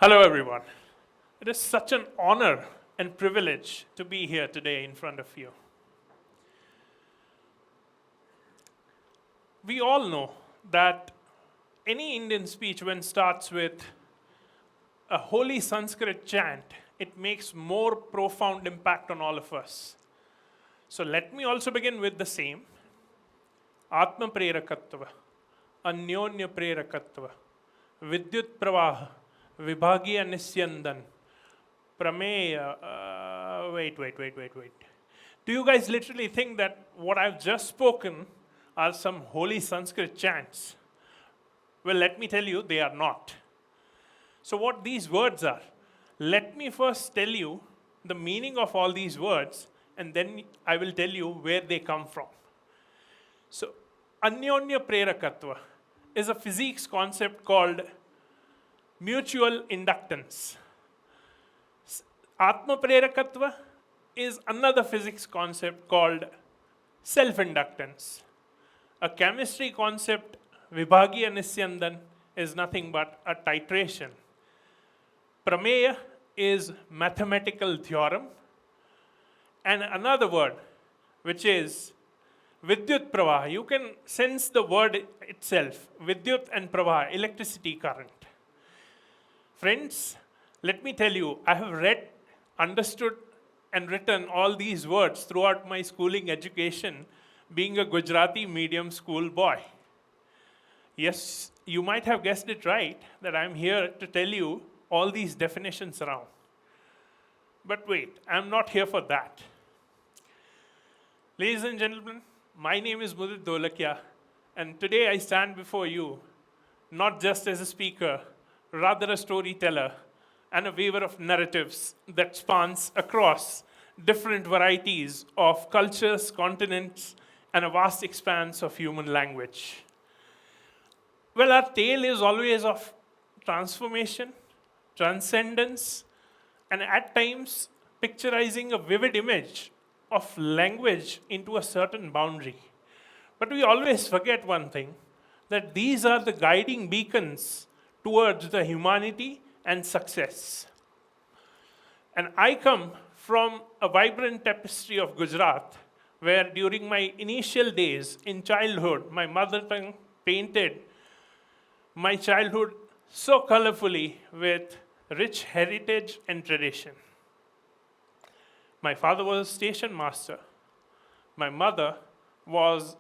Hello, everyone. It is such an honor and privilege to be here today in front of you. We all know that any Indian speech, when starts with a holy Sanskrit chant, it makes more profound impact on all of us. So let me also begin with the same. Atma Prerakatva, Anyonya Prerakatva, Vidyut Pravaha, Vibhagiya Nisyandan, Prameya. Wait. Do you guys literally think that what I've just spoken are some holy Sanskrit chants? Well, let me tell you, they are not. So what these words are, let me first tell you the meaning of all these words, and then I will tell you where they come from. So, Anyonya Prerakatva is a physics concept called mutual inductance. Atma Prerakatva is another physics concept called self-inductance. A chemistry concept, Vibhagiya Nisyandan, is nothing but a titration. Prameya is mathematical theorem. And another word, which is Vidyut Pravaha. You can sense the word itself, Vidyut and Pravaha, electricity current. Friends, let me tell you, I have read, understood, and written all these words throughout my schooling education, being a Gujarati-medium school boy. Yes, you might have guessed it right, that I'm here to tell you all these definitions around. But wait, I'm not here for that. Ladies and gentlemen, my name is Mudit Dholakia, and today I stand before you, not just as a speaker, rather a storyteller, and a weaver of narratives that spans across different varieties of cultures, continents, and a vast expanse of human language. Well, our tale is always of transformation, transcendence, and at times picturizing a vivid image of language into a certain boundary. But we always forget one thing, that these are the guiding beacons towards the humanity and success. And I come from a vibrant tapestry of Gujarat, where during my initial days in childhood, my mother tongue painted my childhood so colorfully with rich heritage and tradition. My father was a station master. My mother was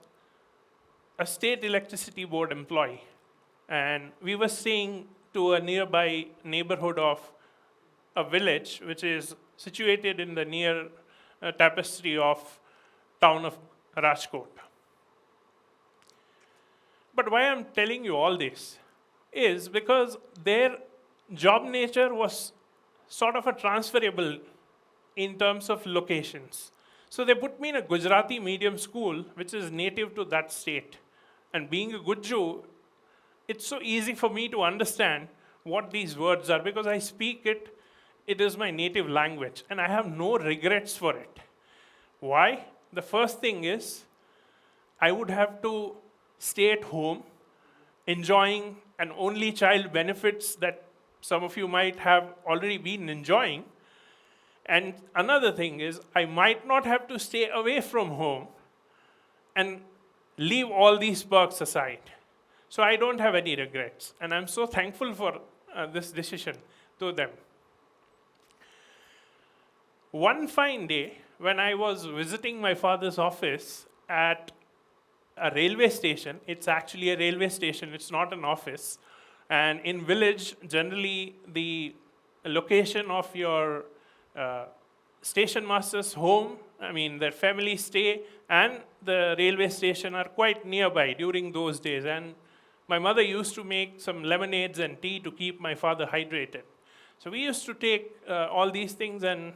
a state electricity board employee. And we were staying to a nearby neighborhood of a village which is situated in the near tapestry of town of Rajkot. But why I'm telling you all this is because their job nature was sort of a transferable in terms of locations. So they put me in a Gujarati-medium school, which is native to that state. And being a Guju, it's so easy for me to understand what these words are because I speak it. It is my native language, and I have no regrets for it. Why? The first thing is, I would have to stay at home, enjoying an only child benefits that some of you might have already been enjoying. And another thing is, I might not have to stay away from home and leave all these perks aside. So I don't have any regrets. And I'm so thankful for this decision to them. One fine day, when I was visiting my father's office at a railway station, it's actually a railway station, it's not an office. And in village, generally the location of your station master's home, their family stay, and the railway station are quite nearby during those days. And my mother used to make some lemonades and tea to keep my father hydrated. So we used to take all these things and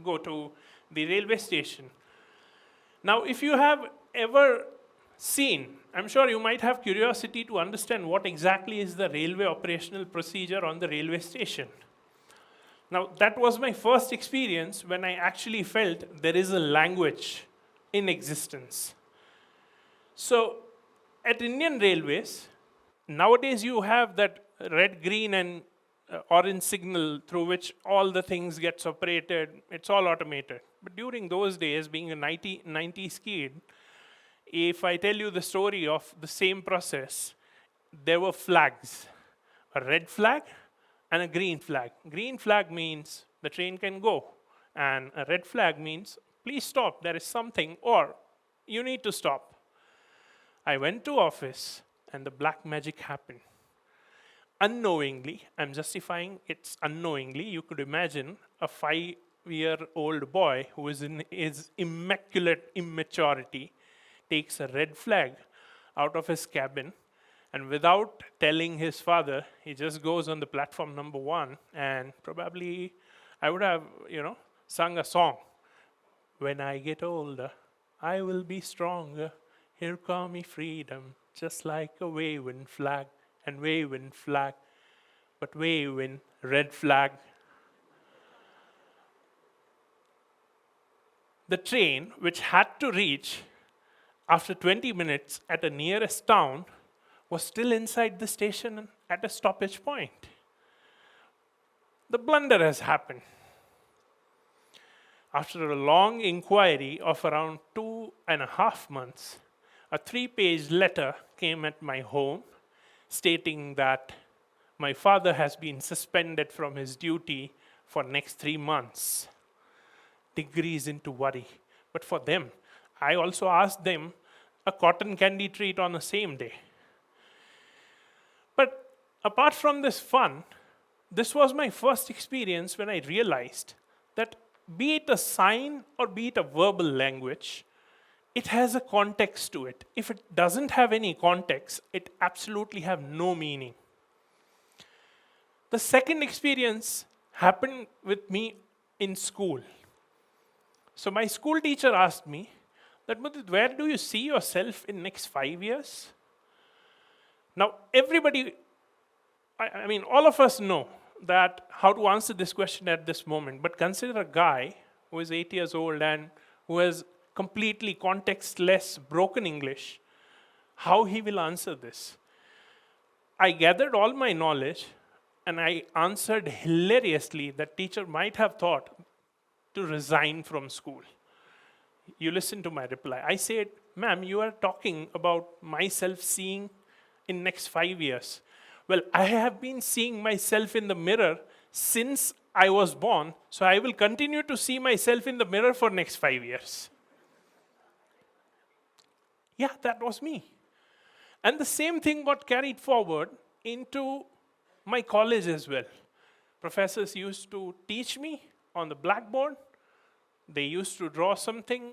go to the railway station. Now, if you have ever seen, I'm sure you might have curiosity to understand what exactly is the railway operational procedure on the railway station. Now, that was my first experience when I actually felt there is a language in existence. So, at Indian Railways, nowadays you have that red, green, and orange signal through which all the things get separated. It's all automated. But during those days, being a 90s kid, if I tell you the story of the same process, there were flags, a red flag and a green flag. Green flag means the train can go, and a red flag means please stop, there is something, or you need to stop. I went to office and the black magic happened. Unknowingly, I'm justifying it's unknowingly, you could imagine a 5-year-old boy who is in his immaculate immaturity takes a red flag out of his cabin, and without telling his father, he just goes on the platform number 1, and probably I would have, sung a song. When I get older, I will be stronger. Here call me freedom, just like a waving flag, and waving flag, but waving red flag. The train, which had to reach after 20 minutes at the nearest town, was still inside the station at a stoppage point. The blunder has happened. After a long inquiry of around 2.5 months, a 3-page letter came at my home stating that my father has been suspended from his duty for next 3 months. Degrees into worry. But for them, I also asked them a cotton candy treat on the same day. But apart from this fun, this was my first experience when I realized that be it a sign or be it a verbal language, it has a context to it. If it doesn't have any context, it absolutely have no meaning. The second experience happened with me in school. So my school teacher asked me that, Mudit, where do you see yourself in next 5 years? Now, everybody, I mean, all of us know that how to answer this question at this moment, but consider a guy who is 8 years old and who has completely contextless broken English, how he will answer this. I gathered all my knowledge and I answered hilariously that teacher might have thought to resign from school. You listen to my reply. I said, ma'am, you are talking about myself seeing in next 5 years. Well, I have been seeing myself in the mirror since I was born, so I will continue to see myself in the mirror for next 5 years. Yeah, that was me. And the same thing got carried forward into my college as well. Professors used to teach me on the blackboard. They used to draw something,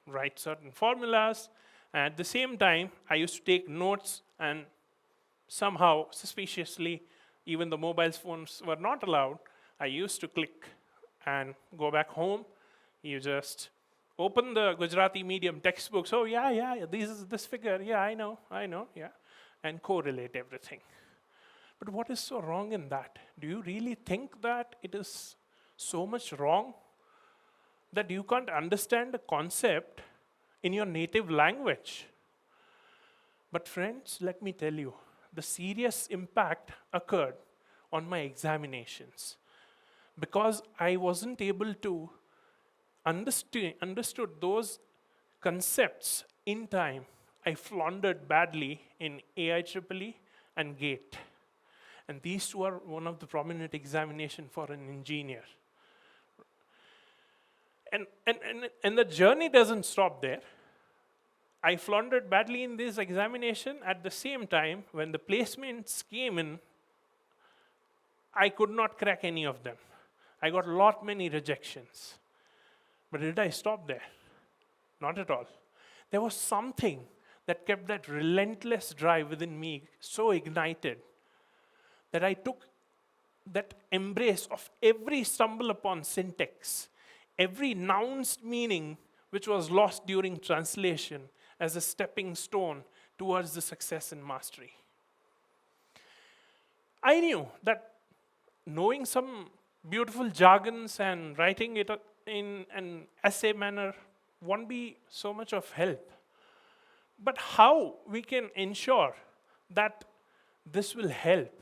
write certain formulas. And at the same time, I used to take notes, and somehow, suspiciously, even the mobile phones were not allowed, I used to click and go back home. You just open the Gujarati-medium textbooks. Oh, yeah, this figure. Yeah, I know, yeah. And correlate everything. But what is so wrong in that? Do you really think that it is so much wrong that you can't understand a concept in your native language? But friends, let me tell you, the serious impact occurred on my examinations. Because I wasn't able to understood those concepts in time, I floundered badly in AIEEE and GATE. And these two are one of the prominent examinations for an engineer. And the journey doesn't stop there. I floundered badly in this examination. At the same time, when the placements came in, I could not crack any of them. I got many rejections. But did I stop there? Not at all. There was something that kept that relentless drive within me so ignited that I took that embrace of every stumble upon syntax, every noun's meaning which was lost during translation as a stepping stone towards the success and mastery. I knew that knowing some beautiful jargons and writing it in an essay manner won't be so much of help. But how we can ensure that this will help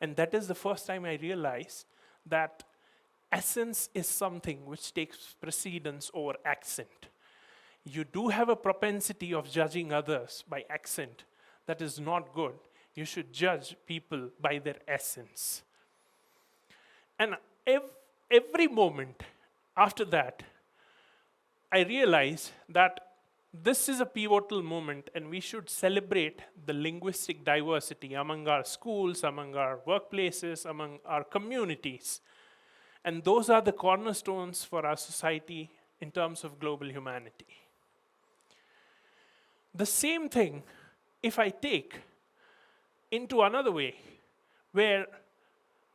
And that is the first time I realized that essence is something which takes precedence over accent. You do have a propensity of judging others by accent. That is not good. You should judge people by their essence. And every moment after that, I realized that this is a pivotal moment and we should celebrate the linguistic diversity among our schools, among our workplaces, among our communities. And those are the cornerstones for our society in terms of global humanity. The same thing, if I take into another way, where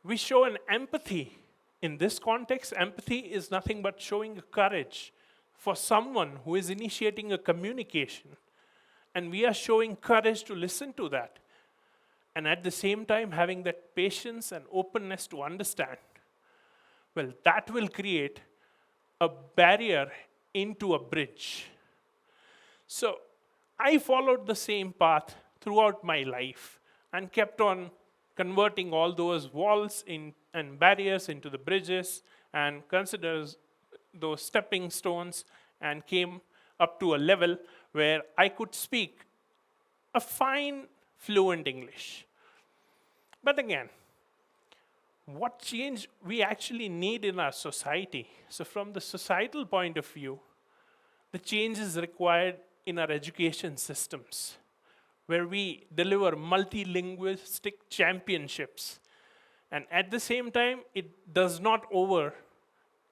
we show an empathy. In this context, empathy is nothing but showing courage for someone who is initiating a communication. And we are showing courage to listen to that. And at the same time, having that patience and openness to understand. Well, that will create a barrier into a bridge. So I followed the same path throughout my life and kept on converting all those walls and barriers into the bridges and considers those stepping stones, and came up to a level where I could speak a fine, fluent English. But again, what change we actually need in our society? So from the societal point of view, the change is required in our education systems, where we deliver multilinguistic championships. And at the same time, it does not over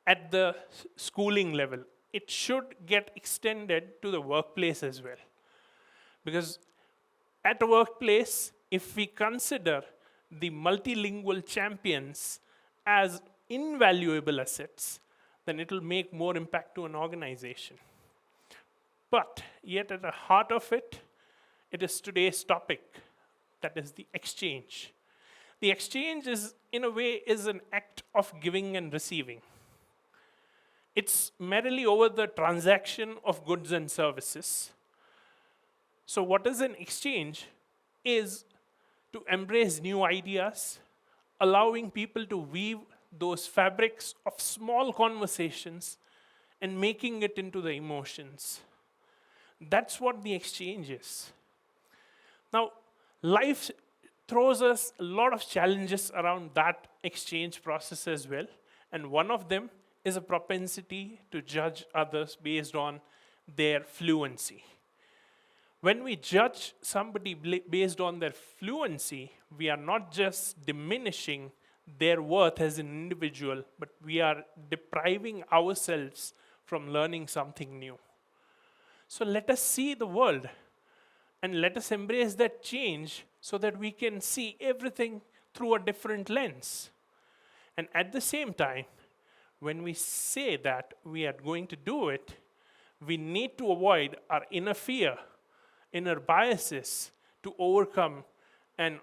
at the schooling level. It should get extended to the workplace as well. Because at a workplace, if we consider the multilingual champions as invaluable assets, then it will make more impact to an organization. But yet at the heart of it, it is today's topic, that is the exchange. The exchange is, in a way, is an act of giving and receiving. It's merely over the transaction of goods and services. So what is an exchange is to embrace new ideas, allowing people to weave those fabrics of small conversations and making it into the emotions. That's what the exchange is. Now, life throws us a lot of challenges around that exchange process as well. And one of them is a propensity to judge others based on their fluency. When we judge somebody based on their fluency, we are not just diminishing their worth as an individual, but we are depriving ourselves from learning something new. So let us see the world and let us embrace that change so that we can see everything through a different lens. And at the same time, when we say that we are going to do it, we need to avoid our inner fear, inner biases to overcome and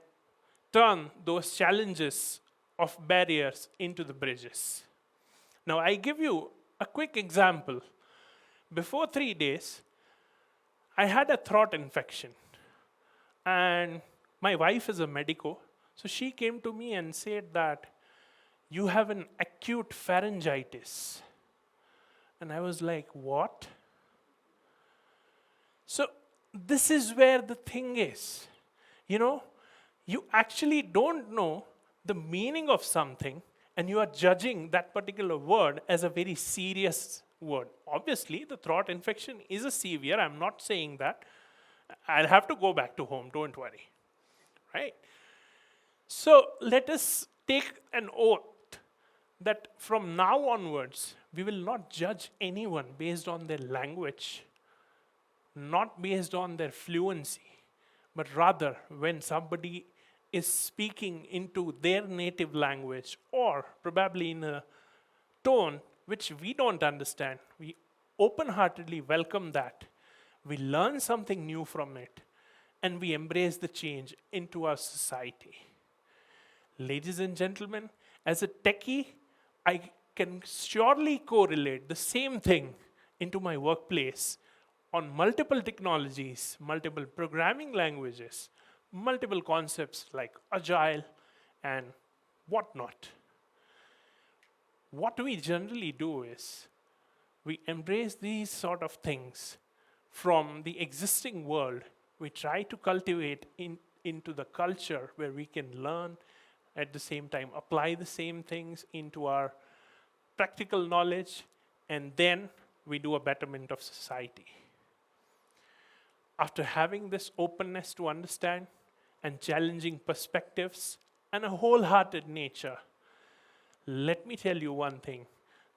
turn those challenges of barriers into the bridges. Now, I give you a quick example. Before 3 days, I had a throat infection. And my wife is a medico, so she came to me and said that you have an acute pharyngitis. And I was like, what? So this is where the thing is. You actually don't know the meaning of something, and you are judging that particular word as a very serious word. Obviously, the throat infection is a severe. I'm not saying that. I'll have to go back to home, don't worry. Right? So let us take an oath that from now onwards, we will not judge anyone based on their language, not based on their fluency, but rather when somebody is speaking into their native language or probably in a tone which we don't understand, we open-heartedly welcome that. We learn something new from it, and we embrace the change into our society. Ladies and gentlemen, as a techie, I can surely correlate the same thing into my workplace on multiple technologies, multiple programming languages, multiple concepts like agile and whatnot. What we generally do is we embrace these sort of things from the existing world. We try to cultivate into the culture where we can learn at the same time, apply the same things into our practical knowledge, and then we do a betterment of society. After having this openness to understand and challenging perspectives and a wholehearted nature, let me tell you one thing,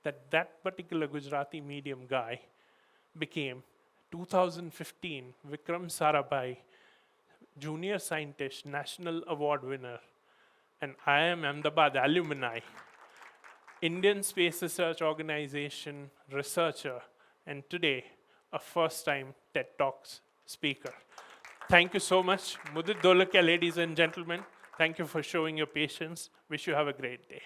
that particular Gujarati medium guy became 2015 Vikram Sarabhai Junior Scientist National Award winner, and IIM Ahmedabad alumni, Indian Space Research Organization researcher, and today a first-time TED Talks speaker. Thank you so much, Mudit Dholakia, ladies and gentlemen. Thank you for showing your patience. Wish you have a great day.